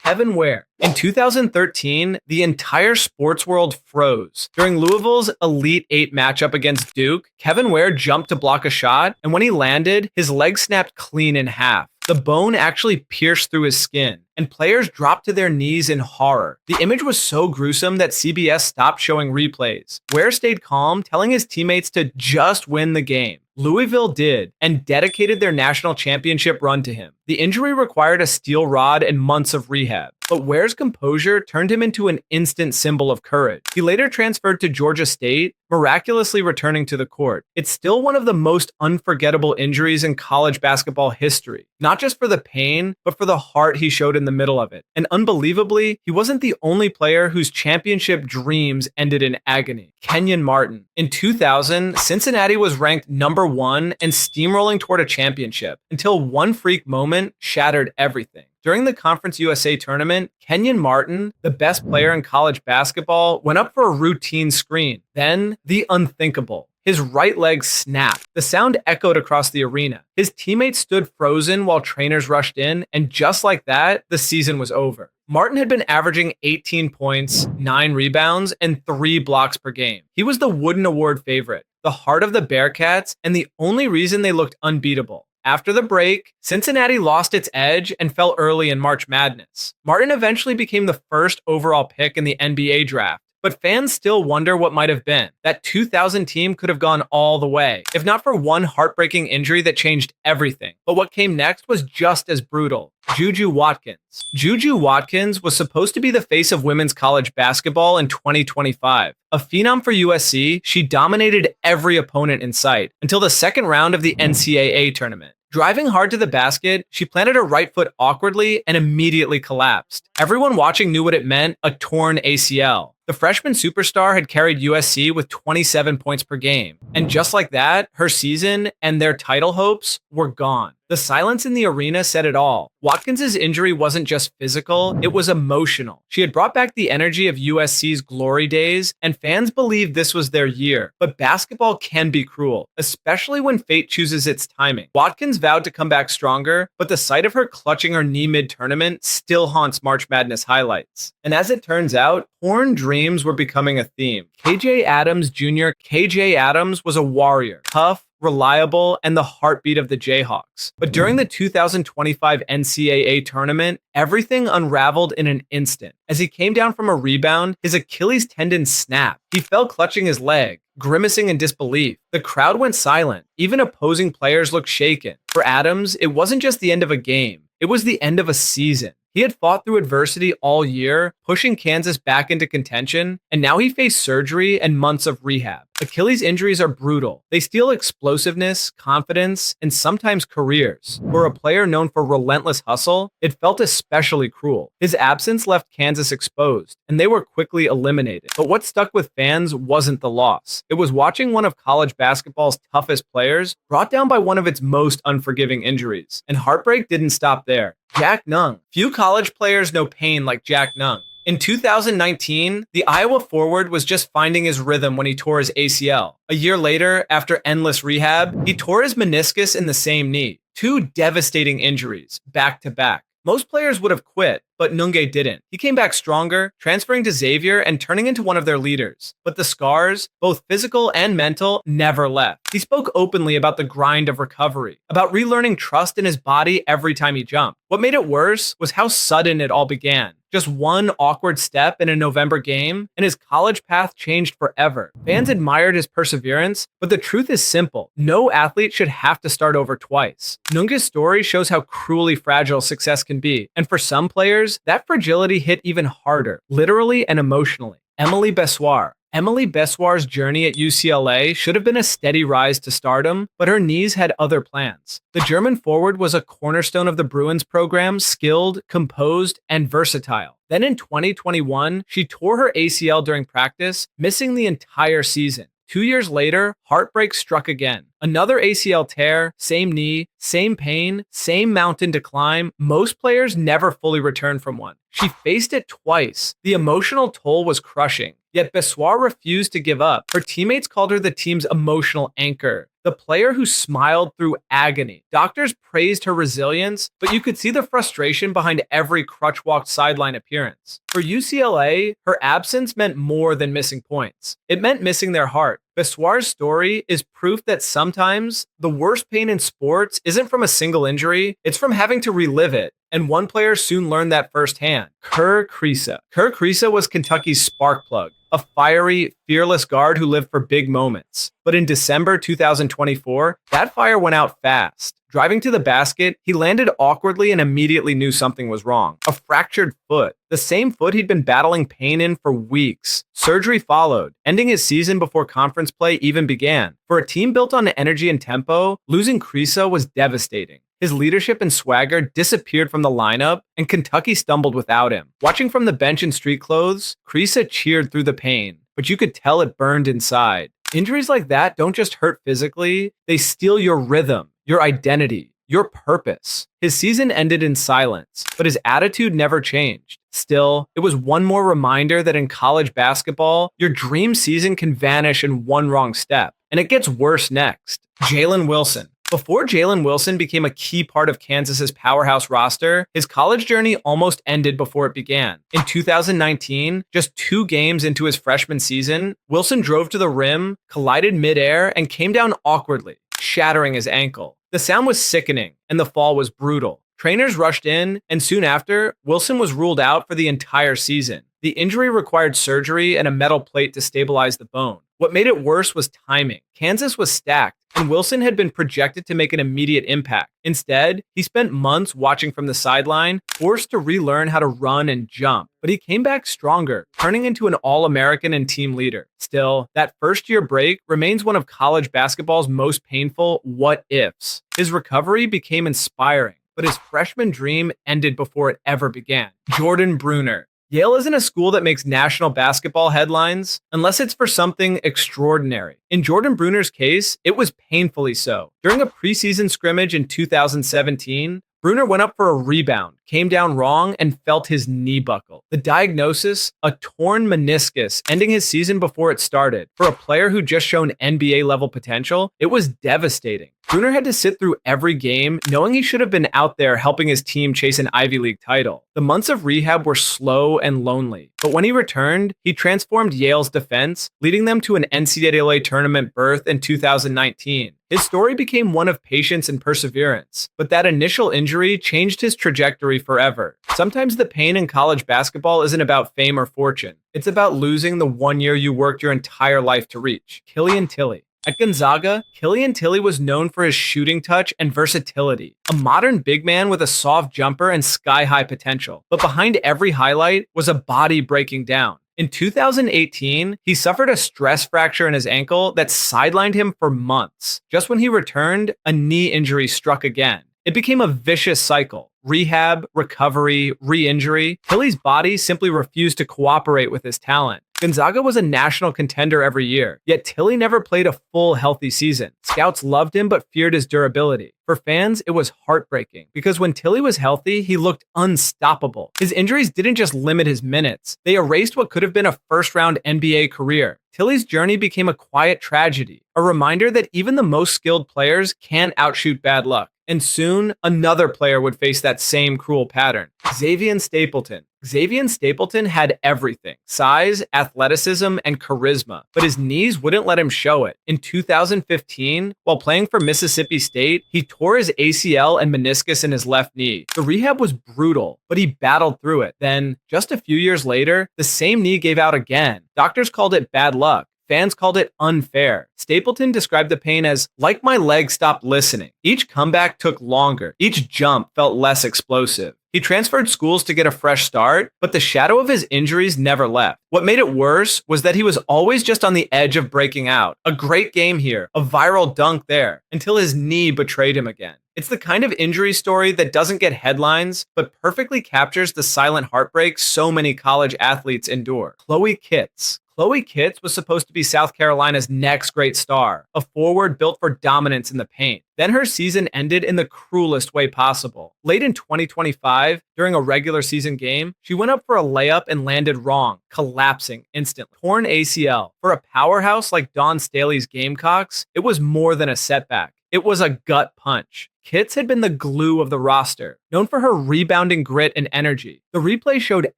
Kevin Ware. In 2013, the entire sports world froze. During Louisville's Elite Eight matchup against Duke, Kevin Ware jumped to block a shot, and when he landed, his leg snapped clean in half. The bone actually pierced through his skin, and players dropped to their knees in horror. The image was so gruesome that CBS stopped showing replays. Ware stayed calm, telling his teammates to just win the game. Louisville did, and dedicated their national championship run to him. The injury required a steel rod and months of rehab, but Ware's composure turned him into an instant symbol of courage. He later transferred to Georgia State, miraculously returning to the court. It's still one of the most unforgettable injuries in college basketball history, not just for the pain, but for the heart he showed in the middle of it. And unbelievably, he wasn't the only player whose championship dreams ended in agony. Kenyon Martin. In 2000, Cincinnati was ranked #1 and steamrolling toward a championship until one freak moment shattered everything. During the Conference USA tournament, Kenyon Martin, the best player in college basketball, went up for a routine screen. Then, the unthinkable. His right leg snapped. The sound echoed across the arena. His teammates stood frozen while trainers rushed in, and just like that, the season was over. Martin had been averaging 18 points, 9 rebounds, and 3 blocks per game. He was the Wooden Award favorite, the heart of the Bearcats, and the only reason they looked unbeatable. After the break, Cincinnati lost its edge and fell early in March Madness. Martin eventually became the first overall pick in the NBA draft, but fans still wonder what might have been. That 2000 team could have gone all the way, if not for one heartbreaking injury that changed everything. But what came next was just as brutal. JuJu Watkins. JuJu Watkins was supposed to be the face of women's college basketball in 2025. A phenom for USC, she dominated every opponent in sight until the second round of the NCAA tournament. Driving hard to the basket, she planted her right foot awkwardly and immediately collapsed. Everyone watching knew what it meant, a torn ACL. The freshman superstar had carried USC with 27 points per game. And just like that, her season and their title hopes were gone. The silence in the arena said it all. Watkins' injury wasn't just physical, it was emotional. She had brought back the energy of USC's glory days, and fans believed this was their year. But basketball can be cruel, especially when fate chooses its timing. Watkins vowed to come back stronger, but the sight of her clutching her knee mid-tournament still haunts March Madness highlights. And as it turns out, torn dreams were becoming a theme. KJ Adams Jr. KJ Adams was a warrior, tough, reliable, and the heartbeat of the Jayhawks. But during the 2025 NCAA tournament, everything unraveled in an instant. As he came down from a rebound, his Achilles tendon snapped. He fell clutching his leg, grimacing in disbelief. The crowd went silent. Even opposing players looked shaken. For Adams, it wasn't just the end of a game. It was the end of a season. He had fought through adversity all year, pushing Kansas back into contention, and now he faced surgery and months of rehab. Achilles injuries are brutal. They steal explosiveness, confidence, and sometimes careers. For a player known for relentless hustle, it felt especially cruel. His absence left Kansas exposed, and they were quickly eliminated. But what stuck with fans wasn't the loss. It was watching one of college basketball's toughest players brought down by one of its most unforgiving injuries. And heartbreak didn't stop there. Jack Nunn. Few college players know pain like Jack Nunn. In 2019, the Iowa forward was just finding his rhythm when he tore his ACL. A year later, after endless rehab, he tore his meniscus in the same knee. 2 devastating injuries, back to back. Most players would have quit, but Nunge didn't. He came back stronger, transferring to Xavier and turning into one of their leaders. But the scars, both physical and mental, never left. He spoke openly about the grind of recovery, about relearning trust in his body every time he jumped. What made it worse was how sudden it all began. Just one awkward step in a November game, and his college path changed forever. Fans admired his perseverance, but the truth is simple. No athlete should have to start over twice. Nunge's story shows how cruelly fragile success can be, and for some players, that fragility hit even harder, literally and emotionally. Emily Besoin. Emily Besoir's journey at UCLA should have been a steady rise to stardom, but her knees had other plans. The German forward was a cornerstone of the Bruins program, skilled, composed, and versatile. Then in 2021, she tore her ACL during practice, missing the entire season. 2 years later, heartbreak struck again. Another ACL tear, same knee, same pain, same mountain to climb. Most players never fully return from one. She faced it twice. The emotional toll was crushing. Yet Besoin refused to give up. Her teammates called her the team's emotional anchor, the player who smiled through agony. Doctors praised her resilience, but you could see the frustration behind every crutch-walked sideline appearance. For UCLA, her absence meant more than missing points. It meant missing their heart. Besoin's story is proof that sometimes the worst pain in sports isn't from a single injury, it's from having to relive it. And one player soon learned that firsthand, Kerr Kriisa. Kerr Kriisa was Kentucky's spark plug, a fiery, fearless guard who lived for big moments. But in December 2024, that fire went out fast. Driving to the basket, he landed awkwardly and immediately knew something was wrong. A fractured foot. The same foot he'd been battling pain in for weeks. Surgery followed, ending his season before conference play even began. For a team built on energy and tempo, losing Kriisa was devastating. His leadership and swagger disappeared from the lineup, and Kentucky stumbled without him. Watching from the bench in street clothes, Kriisa cheered through the pain, but you could tell it burned inside. Injuries like that don't just hurt physically, they steal your rhythm, your identity, your purpose. His season ended in silence, but his attitude never changed. Still, it was one more reminder that in college basketball, your dream season can vanish in one wrong step, and it gets worse next. Jalen Wilson. Before Jalen Wilson became a key part of Kansas's powerhouse roster, his college journey almost ended before it began. In 2019, just 2 games into his freshman season, Wilson drove to the rim, collided midair, and came down awkwardly, shattering his ankle. The sound was sickening, and the fall was brutal. Trainers rushed in, and soon after, Wilson was ruled out for the entire season. The injury required surgery and a metal plate to stabilize the bone. What made it worse was timing. Kansas was stacked, and Wilson had been projected to make an immediate impact. Instead, he spent months watching from the sideline, forced to relearn how to run and jump. But he came back stronger, turning into an All-American and team leader. Still, that first-year break remains one of college basketball's most painful what-ifs. His recovery became inspiring, but his freshman dream ended before it ever began. Jordan Bruner. Yale isn't a school that makes national basketball headlines unless it's for something extraordinary. In Jordan Bruner's case, it was painfully so. During a preseason scrimmage in 2017, Bruner went up for a rebound, came down wrong, and felt his knee buckle. The diagnosis, a torn meniscus, ending his season before it started. For a player who just shown NBA-level potential, it was devastating. Bruner had to sit through every game, knowing he should have been out there helping his team chase an Ivy League title. The months of rehab were slow and lonely, but when he returned, he transformed Yale's defense, leading them to an NCAA tournament berth in 2019. His story became one of patience and perseverance, but that initial injury changed his trajectory forever. Sometimes the pain in college basketball isn't about fame or fortune. It's about losing the 1 year you worked your entire life to reach. Killian Tillie. At Gonzaga, Killian Tillie was known for his shooting touch and versatility, a modern big man with a soft jumper and sky-high potential. But behind every highlight was a body breaking down. In 2018, he suffered a stress fracture in his ankle that sidelined him for months. Just when he returned, a knee injury struck again. It became a vicious cycle. Rehab, recovery, re-injury. Tillie's body simply refused to cooperate with his talent. Gonzaga was a national contender every year, yet Tillie never played a full healthy season. Scouts loved him but feared his durability. For fans, it was heartbreaking because when Tillie was healthy, he looked unstoppable. His injuries didn't just limit his minutes, they erased what could have been a first-round NBA career. Tillie's journey became a quiet tragedy, a reminder that even the most skilled players can't outshoot bad luck. And soon, another player would face that same cruel pattern. Xavian Stapleton. Xavian Stapleton had everything: size, athleticism, and charisma, but his knees wouldn't let him show it. In 2015, while playing for Mississippi State, he tore his ACL and meniscus in his left knee. The rehab was brutal, but he battled through it. Then, just a few years later, the same knee gave out again. Doctors called it bad luck. Fans called it unfair. Stapleton described the pain as like my leg stopped listening. Each comeback took longer. Each jump felt less explosive. He transferred schools to get a fresh start, but the shadow of his injuries never left. What made it worse was that he was always just on the edge of breaking out. A great game here, a viral dunk there, until his knee betrayed him again. It's the kind of injury story that doesn't get headlines, but perfectly captures the silent heartbreak so many college athletes endure. Chloe Kitts. Chloe Kitts was supposed to be South Carolina's next great star, a forward built for dominance in the paint. Then her season ended in the cruelest way possible. Late in 2025, during a regular season game, she went up for a layup and landed wrong, collapsing instantly. Torn ACL. For a powerhouse like Dawn Staley's Gamecocks, it was more than a setback. It was a gut punch. Kitts had been the glue of the roster, known for her rebounding grit and energy. The replay showed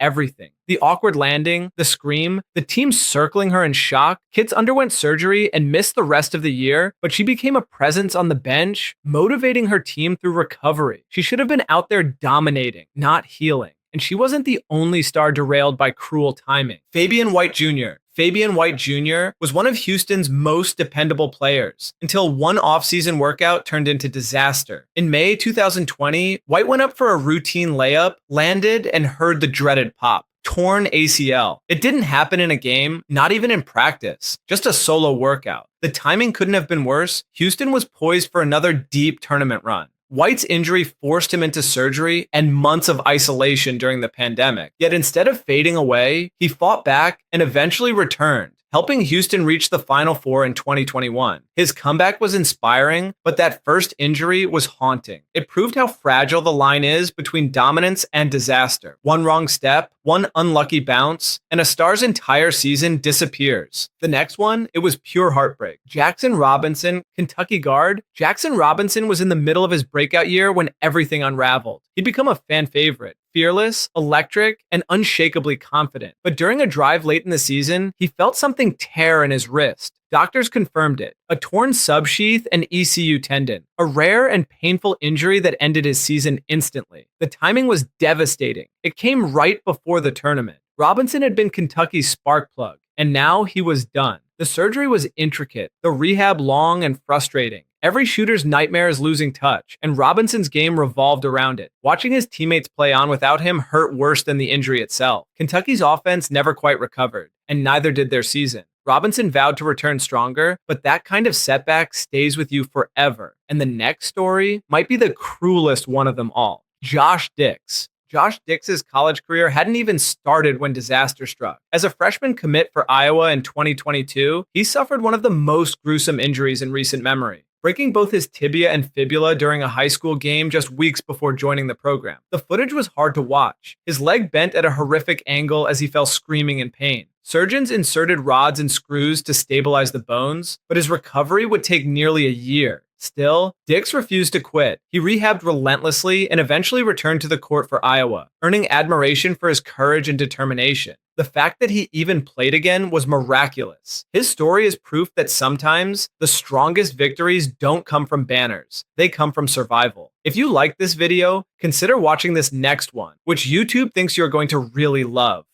everything. The awkward landing, the scream, the team circling her in shock. Kitts underwent surgery and missed the rest of the year, but she became a presence on the bench, motivating her team through recovery. She should have been out there dominating, not healing. And she wasn't the only star derailed by cruel timing. Fabian White Jr. Fabian White Jr. was one of Houston's most dependable players until one offseason workout turned into disaster. In May 2020, White went up for a routine layup, landed, and heard the dreaded pop. Torn ACL. It didn't happen in a game, not even in practice, just a solo workout. The timing couldn't have been worse. Houston was poised for another deep tournament run. White's injury forced him into surgery and months of isolation during the pandemic. Yet instead of fading away, he fought back and eventually returned, helping Houston reach the Final Four in 2021. His comeback was inspiring, but that first injury was haunting. It proved how fragile the line is between dominance and disaster. One wrong step, one unlucky bounce, and a star's entire season disappears. The next one, it was pure heartbreak. Jaxson Robinson, Kentucky guard. Jaxson Robinson was in the middle of his breakout year when everything unraveled. He'd become a fan favorite. Fearless, electric, and unshakably confident. But during a drive late in the season, he felt something tear in his wrist. Doctors confirmed it. A torn subsheath and ECU tendon. A rare and painful injury that ended his season instantly. The timing was devastating. It came right before the tournament. Robinson had been Kentucky's spark plug, and now he was done. The surgery was intricate, the rehab long and frustrating. Every shooter's nightmare is losing touch, and Robinson's game revolved around it. Watching his teammates play on without him hurt worse than the injury itself. Kentucky's offense never quite recovered, and neither did their season. Robinson vowed to return stronger, but that kind of setback stays with you forever. And the next story might be the cruelest one of them all. Josh Dix. Josh Dix's college career hadn't even started when disaster struck. As a freshman commit for Iowa in 2022, he suffered one of the most gruesome injuries in recent memory, breaking both his tibia and fibula during a high school game just weeks before joining the program. The footage was hard to watch. His leg bent at a horrific angle as he fell screaming in pain. Surgeons inserted rods and screws to stabilize the bones, but his recovery would take nearly a year. Still, Dix refused to quit. He rehabbed relentlessly and eventually returned to the court for Iowa, earning admiration for his courage and determination. The fact that he even played again was miraculous. His story is proof that sometimes the strongest victories don't come from banners. They come from survival. If you like this video, consider watching this next one, which YouTube thinks you're going to really love.